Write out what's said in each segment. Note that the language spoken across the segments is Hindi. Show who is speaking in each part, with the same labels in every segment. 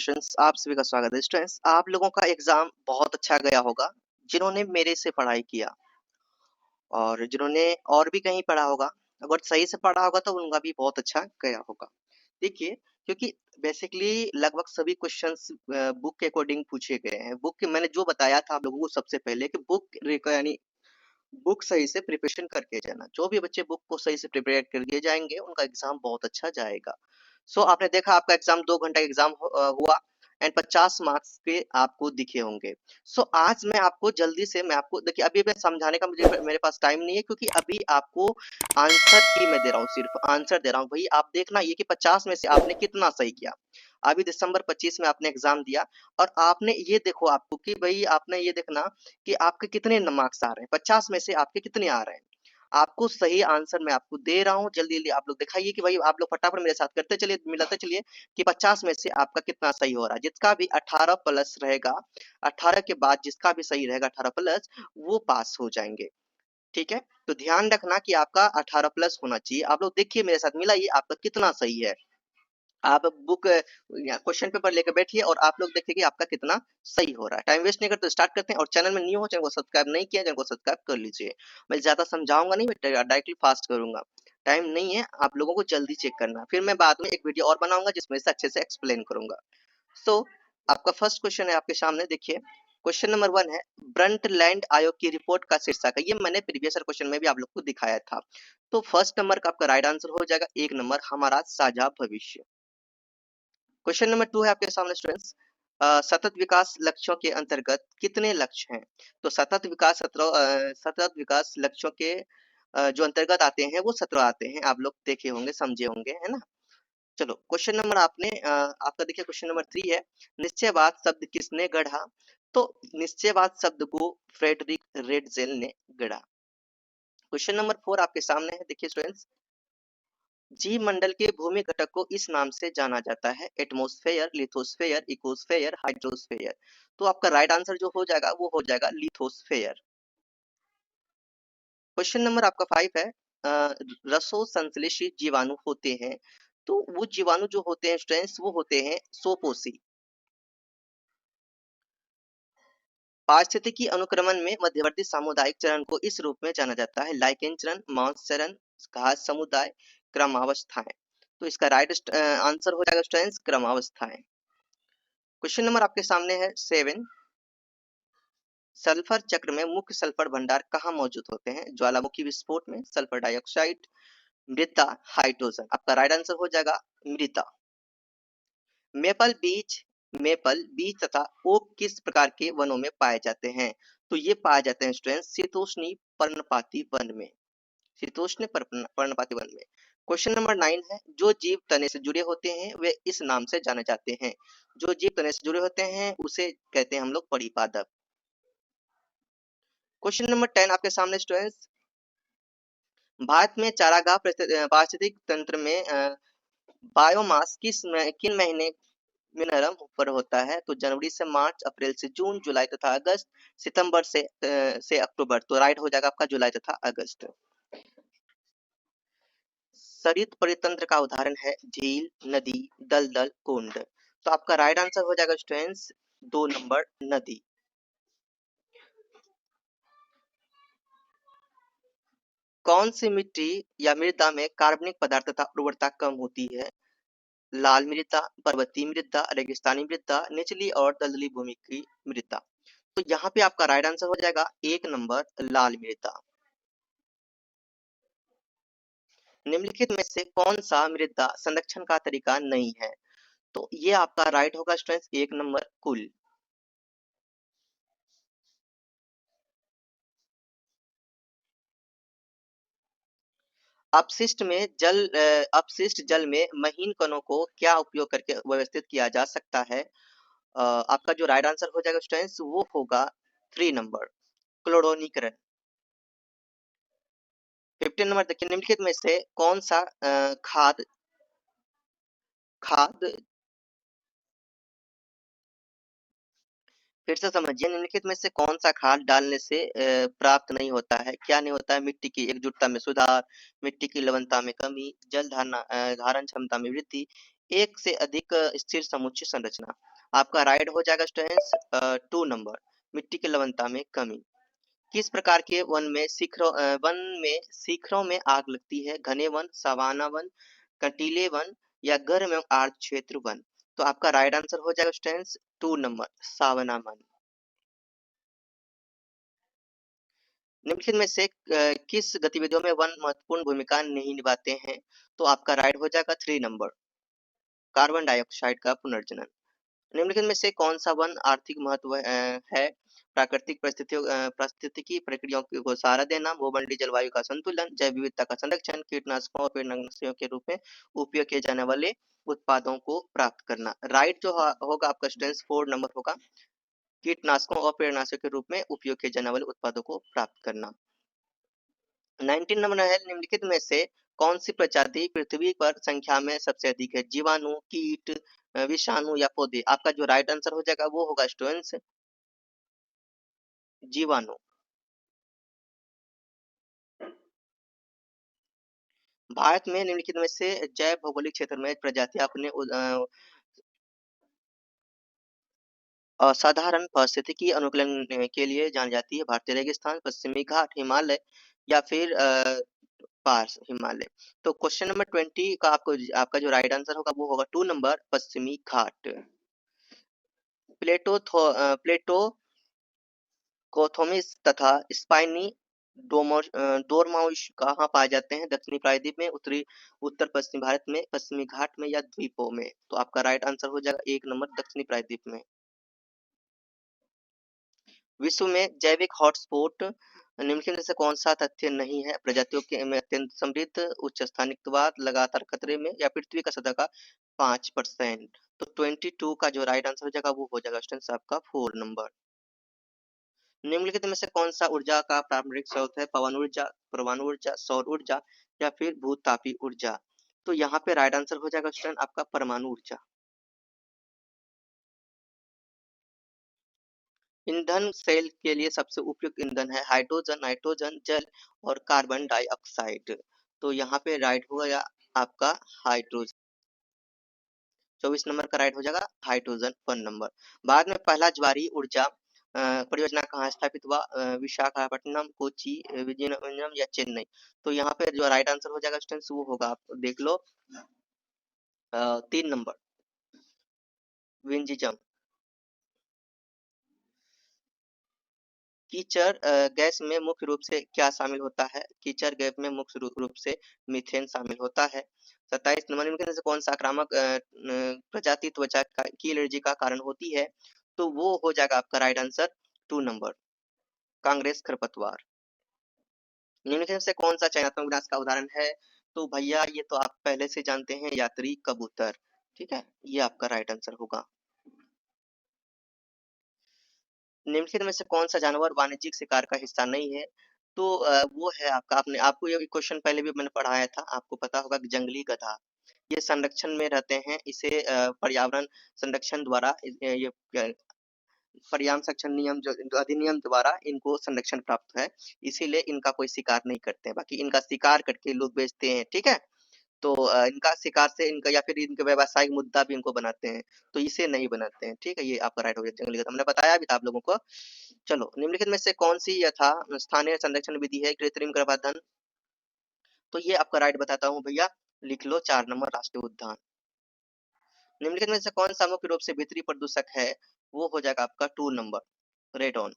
Speaker 1: कॉन्ग्रेचुलेशंस, आप सभी का स्वागत है। स्टूडेंट्स, आप लोगों का एग्जाम बहुत अच्छा गया होगा जिन्होंने मेरे से पढ़ाई किया, और जिन्होंने और भी कहीं पढ़ा होगा, अगर सही से पढ़ा होगा तो उनका भी बहुत अच्छा गया होगा। देखिए, क्योंकि बेसिकली लगभग सभी क्वेश्चंस बुक के अकॉर्डिंग पूछे गए हैं। बुक मैंने जो बताया था आप लोगों को सबसे पहले कि यानी बुक सही से प्रिपरेशन करके जाना। जो भी बच्चे बुक को सही से प्रिपेयर करके जाएंगे उनका एग्जाम बहुत अच्छा जाएगा। सो आपने देखा आपका एग्जाम 2 घंटा एग्जाम हुआ एंड 50 मार्क्स के आपको दिखे होंगे। सो आज मैं आपको जल्दी से देखिए, अभी मैं समझाने का मेरे पास टाइम नहीं है, क्योंकि अभी आपको आंसर की मैं दे रहा हूँ, सिर्फ आंसर दे रहा हूँ। भाई आप देखना ये कि 50 में से आपने कितना सही किया। अभी दिसंबर 25 में आपने एग्जाम दिया और आपने ये देखो आपको कि भाई आपने ये देखना कि आपके कितने मार्क्स आ रहे हैं, 50 में से आपके कितने आ रहे हैं। आपको सही आंसर मैं आपको दे रहा हूँ, जल्दी जल्दी आप लोग दिखाइए कि भाई आप लोग फटाफट मेरे साथ करते चलिए, मिलाते चलिए कि 50 में से आपका कितना सही हो रहा है। जिसका भी 18 प्लस रहेगा, 18 के बाद जिसका भी सही रहेगा 18 प्लस, वो पास हो जाएंगे। ठीक है, तो ध्यान रखना कि आपका 18 प्लस होना चाहिए। आप लोग देखिए मेरे साथ, मिलाइए आपका कितना सही है। आप बुक क्वेश्चन पेपर लेकर बैठिए और आप लोग देखिए कि आपका कितना सही हो रहा है। टाइम वेस्ट नहीं करते, स्टार्ट करते हैं। और चैनल में न्यू हो, चैनल को सब्सक्राइब नहीं किया, चैनल को सब्सक्राइब कर लीजिए। मैं ज्यादा समझाऊंगा नहीं, मैं डायरेक्टली फास्ट करूंगा, टाइम नहीं है। आप लोगों को जल्दी चेक करना, फिर मैं बाद में एक वीडियो और बनाऊंगा जिसमें से अच्छे से एक्सप्लेन करूंगा। सो आपका फर्स्ट क्वेश्चन है आपके सामने, देखिए क्वेश्चन नंबर 1 है, ब्रंटलैंड आयोग की रिपोर्ट का शीर्षक है। ये मैंने प्रीवियस क्वेश्चन में भी आप लोग को दिखाया था। तो फर्स्ट नंबर का आपका राइट आंसर हो जाएगा 1 नंबर, हमारा साझा भविष्य। क्वेश्चन नंबर 2 है आपके सामने स्टूडेंट्स, सतत विकास लक्ष्यों के अंतर्गत कितने लक्ष्य हैं। तो सतत विकास लक्ष्यों के जो अंतर्गत आते हैं वो 17 आते हैं। आप लोग देखे होंगे, समझे होंगे, है ना। चलो क्वेश्चन नंबर आपका देखिए क्वेश्चन नंबर 3 है, निश्चयवाद शब्द किसने गढ़ा। तो निश्चयवाद शब्द को फ्रेडरिक रेडजेल ने गढ़ा। क्वेश्चन नंबर 4 आपके सामने है, देखिए स्टूडेंट्स, जीव मंडल के भूमि घटक को इस नाम से जाना जाता है, एटमॉस्फेयर, लिथोस्फेयर, इकोस्फेयर, हाइड्रोस्फेयर। तो आपका राइट आंसर जो हो जाएगा वो हो जाएगा लिथोस्फेयर। क्वेश्चन नंबर आपका 5 है, रसो संश्लेषित जीवाणु होते हैं। तो वो जीवाणु जो होते हैं स्टूडेंट्स वो होते हैं सोपोसी। पारिस्थितिकी अनुक्रमण में मध्यवर्ती सामुदायिक चरण को इस रूप में जाना जाता है, लाइकेन चरण, मांस चरण, घास समुदाय, क्रमावस्थाएं। तो इसका राइट आंसर हो जाएगा स्टूडेंट्स क्रमावस्थाएं। क्वेश्चन नंबर आपके सामने है 7, सल्फर चक्र में मुख्य सल्फर भंडार कहाँ मौजूद होते हैं। ज्वालामुखी विस्फोट में, सल्फर डाइऑक्साइड, मृदा, हाइड्रोजन। आपका राइट आंसर हो जाएगा मृदा। मेपल बीज तथा ओक किस प्रकार के वनों में पाए जाते हैं। तो ये पाए जाते हैं स्टूडेंट्स शीतोष्णी पर्णपाती वन में, शीतोष्ण पर्णपाती वन में। क्वेश्चन नंबर 9 है, जो जीव तने से जुड़े होते हैं वे इस नाम से जाने जाते हैं। जो जीव तने से जुड़े होते हैं उसे कहते हैं हम लोग परिपादप। क्वेश्चन नंबर 10 आपके सामने स्टूडेंट्स, भारत में चारागाह पारिस्थितिक तंत्र में बायोमास किन महीने में नरम ऊपर होता है। तो जनवरी से मार्च, अप्रैल से जून, जुलाई तथा अगस्त, सितंबर से अक्टूबर। तो राइट हो जाएगा आपका जुलाई तथा अगस्त। सरित परितंत्र का उदाहरण है झील, नदी, दलदल, कुंड। तो आपका राइट आंसर हो जाएगा स्टूडेंट्स 2 नंबर, नदी। कौन सी मिट्टी या मृदा में कार्बनिक पदार्थ तथा उर्वरता कम होती है। लाल मृदा, पर्वतीय मृदा, रेगिस्तानी मृदा, निचली और दलदली भूमि की मृदा। तो यहाँ पे आपका राइट आंसर हो जाएगा 1 नंबर, लाल मृदा। निम्नलिखित में से कौन सा मृदा संरक्षण का तरीका नहीं है। तो ये आपका राइट होगा स्टूडेंट्स 1 नंबर, कुल। अपशिष्ट जल में महीन कणों को क्या उपयोग करके व्यवस्थित किया जा सकता है। आपका जो राइट आंसर हो जाएगा स्टूडेंट्स वो होगा 3 नंबर, क्लोरोनीकरण। 15 नंबर देखिए, निम्नलिखित में से कौन सा खाद फिर से समझिए, निम्नलिखित में से कौन सा खाद डालने से प्राप्त नहीं होता है। क्या नहीं होता है, मिट्टी की एकजुटता में सुधार, मिट्टी की लवणता में कमी, जल धारण क्षमता में वृद्धि, एक से अधिक स्थिर समुच्चय संरचना। आपका राइट हो जाएगा स्टूडेंट्स 2 नंबर, मिट्टी की लवणता में कमी। किस प्रकार के वन में शिखरों में आग लगती है? घने वन, सवाना वन, कंटीले वन या गर्म एवं आर्द्र क्षेत्र वन? तो आपका राइट आंसर हो जाएगा स्टूडेंट्स 2 नंबर, सावना वन। निम्नलिखित में से किस गतिविधियों में वन महत्वपूर्ण भूमिका नहीं निभाते हैं? तो आपका राइट हो जाएगा 3 नंबर, कार्बन डाइऑक्साइड का पुनर्जनन। निम्नलिखित में से कौन सा वन आर्थिक महत्व है? प्राकृतिक पारिस्थितिकी प्रक्रियाओं को सहारा देना, भूमंडलीय जलवायु का संतुलन, जैव विविधता का संरक्षण, कीटनाशकों और कीटनाशकों के रूप में उपयोग किए जाने वाले उत्पादों को प्राप्त करना। राइट जो होगा आपका स्टूडेंट्स 4 नंबर होगा, कीटनाशकों और कीटनाशकों के रूप में उपयोग किए जाने वाले उत्पादों को प्राप्त करना। 19 नंबर है, निम्नलिखित में से कौन सी प्रजाति पृथ्वी पर संख्या में सबसे अधिक है? जीवाणु, कीट, विषाणु या पौधे? आपका जो राइट आंसर हो जाएगा वो होगा स्टूडेंट्स जीवाणु। भारत में निम्नलिखित में से जैव भौगोलिक क्षेत्र में प्रजातियां अपने असाधारण पारिस्थितिकी अनुकूलन के लिए जानी जाती है। भारतीय रेगिस्तान, पश्चिमी घाट, हिमालय या फिर पार्स हिमालय। तो क्वेश्चन नंबर 20 का आपका जो राइट आंसर होगा वो होगा 2 नंबर, पश्चिमी घाट। प्लेटो कोथोमिस तथा स्पाइनी डोरमाउस कहाँ पाए जाते हैं? दक्षिणी प्रायद्वीप में, उत्तर पश्चिमी भारत में, पश्चिमी घाट में या द्वीपों में? तो आपका राइट आंसर हो जाएगा 1 नंबर, दक्षिणी प्रायद्वीप में। विश्व में जैविक हॉटस्पॉट निम्नलिखित में से कौन सा तथ्य नहीं है? प्रजातियों के में अत्यंत समृद्ध, उच्च स्थानिकवाद, लगातार खतरे में या पृथ्वी का सतह का 5%? तो 22 का जो राइट आंसर हो जाएगा वो हो जाएगा स्टूडेंट्स आपका 4 नंबर। निम्नलिखित में से कौन सा ऊर्जा का प्रारंभिक स्रोत है? पवन ऊर्जा, परमाणु ऊर्जा, सौर ऊर्जा या फिर भूतापी ऊर्जा? तो यहाँ पे राइट आंसर हो जाएगा स्टूडेंट आपका परमाणु ऊर्जा। ईंधन सेल के लिए सबसे उपयुक्त ईंधन है हाइड्रोजन, नाइट्रोजन, जल और कार्बन डाइऑक्साइड। तो यहाँ पे राइट हो गया आपका हाइड्रोजन। 24 नंबर का राइट हो जाएगा हाइड्रोजन 1 नंबर। बाद में पहला ज्वारीय ऊर्जा परियोजना कहाँ स्थापित हुआ? विशाखापट्टनम, कोची, विजयनगरम या चेन्नई? तो यहाँ पे जो राइट आंसर हो जाएगा स्टूडेंट्स वो होगा, आप देख लो 3 नंबर, विंजिजम। कीचड़ गैस में मुख्य रूप से क्या शामिल होता है? कीचड़ गैस में मुख्य रूप से मीथेन शामिल होता है। 27 नंबर में से कौन सा आक्रामक प्रजाति त्वचा की एलर्जी का कारण होती है? तो वो हो जाएगा आपका राइट आंसर 2 नंबर, कांग्रेस खरपतवार। निम्नलिखित में से कौन सा चयनात्मक विनाश का उदाहरण है? तो भैया ये तो आप पहले से जानते हैं, यात्री कबूतर। ठीक है, ये आपका राइट आंसर होगा। निम्नलिखित में से कौन सा जानवर वाणिज्यिक शिकार का हिस्सा नहीं है? तो वो है आपको ये क्वेश्चन पहले भी मैंने पढ़ाया था, आपको पता होगा कि जंगली गधा। ये संरक्षण में रहते हैं, इसे पर्यावरण संरक्षण द्वारा ये पर्यावरण संरक्षण नियम जो अधिनियम द्वारा इनको संरक्षण प्राप्त है, इसीलिए इनका कोई शिकार नहीं करते हैं। बाकी इनका शिकार करके लोग बेचते हैं, ठीक है? तो इनका शिकार से इनका या फिर इनका व्यावसायिक मुद्दा भी इनको बनाते हैं, तो इसे नहीं बनाते हैं, ठीक है? ये आपका राइट हो गया जंगली गधा, हमने बताया भी था आप लोगों को। चलो, निम्नलिखित में से कौन सी यथा स्थानीय संरक्षण विधि है? कृत्रिम गर्भाधान। तो ये आपका राइट बताता हूँ भैया, लिख लो 4 नंबर, राष्ट्रीय उद्यान। निम्नलिखित में से कौन सा मुख्य रूप से भीतरी प्रदूषक है? वो हो जाएगा आपका 2 नंबर, रेडॉन।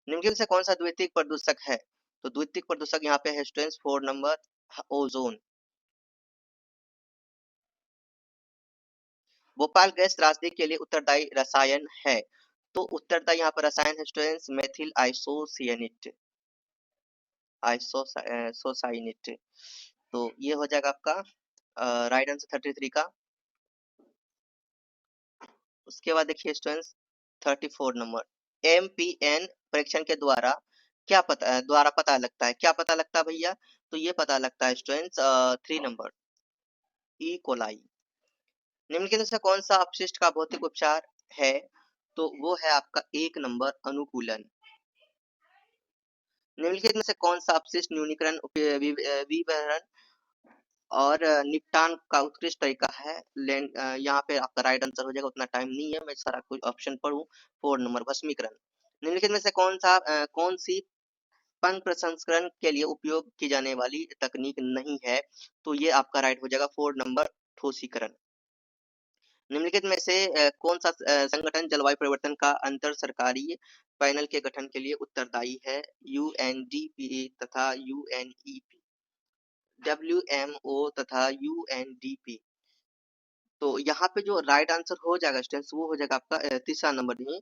Speaker 1: निम्नलिखित से कौन सा द्वितीयक प्रदूषक है? तो द्वितीयक प्रदूषक यहाँ पे है students 4 number, ozone. Bhopal gas त्रासदी के लिए उत्तरदायी रसायन है? तो उत्तरदायी यहाँ पर रसायन है स्टूडेंट्स मेथिल आइसोसिएनेट, आइसोसाइनेट। तो ये हो जाएगा आपका राइट आंसर 33 का। उसके बाद देखिए स्टूडेंट्स 34 नंबर, एमपीएन परीक्षण के द्वारा पता लगता है, क्या पता लगता है भैया? तो ये पता लगता है स्टूडेंट्स 3 नंबर, ई कोलाई। निम्नलिखित में से कौन सा अपशिष्ट का भौतिक उपचार है? तो वो है आपका 1 नंबर, अनुकूलन। निम्नलिखित में से कौन सा अपशिष्ट न्यूनीकरण विवरण और निपटान का उत्कृष्ट तरीका है लैंड। यहाँ पे आपका राइट आंसर हो जाएगा, उतना टाइम नहीं है मैं सारा कुछ ऑप्शन पढ़ूं। 4 नंबर वशीकरण। निम्नलिखित में से कौन सी पंख प्रसंस्करण के लिए उपयोग की जाने वाली तकनीक नहीं है? तो ये आपका राइट हो जाएगा 4 नंबर ठोसीकरण। निम्नलिखित में से कौन सा संगठन जलवायु परिवर्तन का अंतर सरकारी पैनल के गठन के लिए उत्तरदायी है? यूएनडीपी तथा यूएनईपी, डब्ल्यूएमओ तथा यूएनडीपी। तो यहाँ पे जो राइट आंसर हो जाएगा स्टूडेंट्स वो हो जाएगा आपका तीसरा नंबर में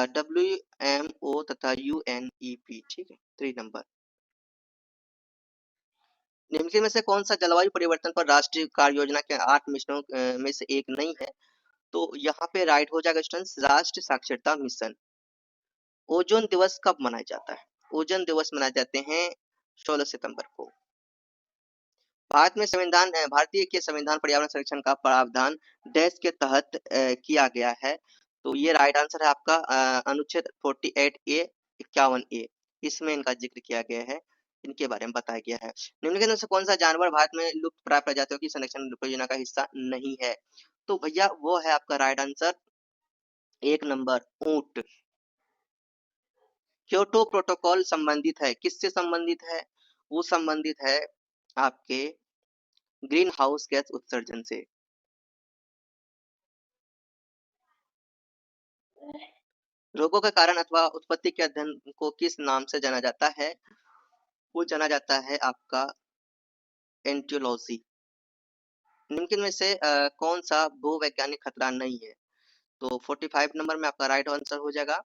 Speaker 1: डब्ल्यूएमओ तथा यूएनईपी। ठीक है, 3 नंबर। निम्नलिखित में से कौन सा जलवायु परिवर्तन पर राष्ट्रीय कार्य योजना के 8 मिशनों में से एक नहीं है? तो यहाँ पे राइट हो जाएगा स्टूडेंट्स राष्ट्रीय साक्षरता मिशन। ओजोन दिवस कब मनाया जाता है? ओजोन दिवस मनाए जाते हैं 16 सितंबर को। भारतीय के संविधान पर्यावरण संरक्षण का प्रावधान डैश के तहत किया गया है। तो ये राइट आंसर है आपका अनुच्छेद 48 ए 51 ए, इसमें इनका जिक्र किया गया है, इनके बारे में बताया गया है। निम्नलिखित में से कौन सा जानवर भारत में लुप्त प्राय प्रजातियों की संरक्षण परियोजना का हिस्सा नहीं है? तो भैया वो है आपका राइट आंसर 1 नंबर ऊंट। क्योटो प्रोटोकॉल संबंधित है, किससे संबंधित है? वो संबंधित है आपके ग्रीन हाउस गैस उत्सर्जन से। रोगों के कारण अथवा उत्पत्ति के अध्ययन को किस नाम से जाना जाता है? वो जाना जाता है आपका एंटियोलॉजी। निम्नलिखित में से कौन सा भूवैज्ञानिक खतरा नहीं है? तो 45 नंबर में आपका राइट आंसर हो जाएगा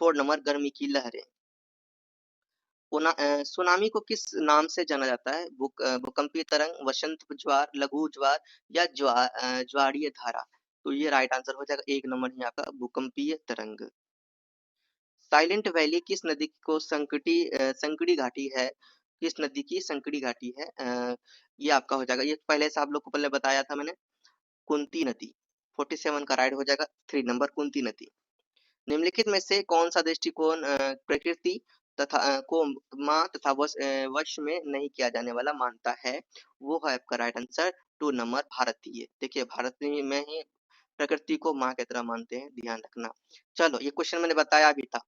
Speaker 1: 4 नंबर गर्मी की लहरें। सुनामी को किस नाम से जाना जाता है? भूकंपीय तरंग, वसंत ज्वार, लघु ज्वार या ज्वारीय धारा। तो ये राइट आंसर हो जाएगा 1 नंबर ही आपका भूकंपीय तरंग। साइलेंट वैली किस नदी को संकड़ी घाटी है? किस नदी की संकड़ी घाटी है? ये आपका हो जाएगा, ये पहले से आप लोग को पहले बताया था मैंने, कुंती नदी। 47 का राइट हो जाएगा 3 नंबर कुंती नदी। निम्नलिखित में से कौन सा दृष्टिकोण प्रकृति को माँ तथा वश में नहीं किया जाने वाला मानता है? वो है आपका राइट आंसर 2 नंबर भारतीय। देखिए भारतीय में ही प्रकृति को माँ की तरह मानते हैं, ध्यान रखना। चलो ये क्वेश्चन मैंने बताया भी था।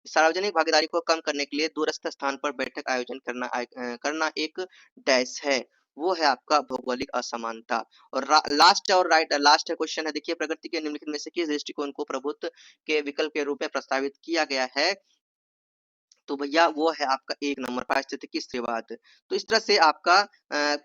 Speaker 1: सार्वजनिक भागीदारी को कम करने के लिए दूरस्थ स्थान पर बैठक आयोजन करना एक डैश है। वो है आपका भौगोलिक असमानता। और लास्ट क्वेश्चन है, देखिए प्रकृति के निम्नलिखित में से किस दृष्टिकोण को प्रभुत्व के विकल्प के रूप में प्रस्तावित किया गया है? तो भैया वो है आपका 1 नंबर पारिस्थितिकी स्त्रीवाद। तो इस तरह से आपका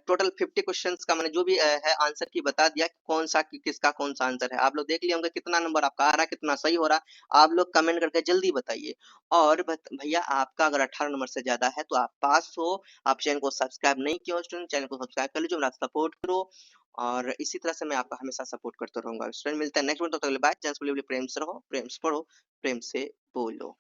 Speaker 1: टोटल 50 क्वेश्चंस का मैंने जो भी है आंसर की बता दिया कौन सा किसका कौन सा आंसर है। आप लोग देख लिए होंगे कितना नंबर आपका आ रहा है, कितना सही हो रहा है। आप लोग कमेंट करके जल्दी बताइए। और भैया आपका अगर 18 नंबर से ज्यादा है तो आप पास हो। आप चैनल को सब्सक्राइब नहीं किया स्टूडेंट, चैनल को सब्सक्राइब कर लीजिए, मेरा सपोर्ट करो। और इसी तरह से मैं आपका हमेशा सपोर्ट करता रहूंगा स्टूडेंट। मिलता है नेक्स्ट वीडियो, तब तक के लिए बाय। चैनल को प्रेम से रहो, प्रेम से पढ़ो, प्रेम से बोलो।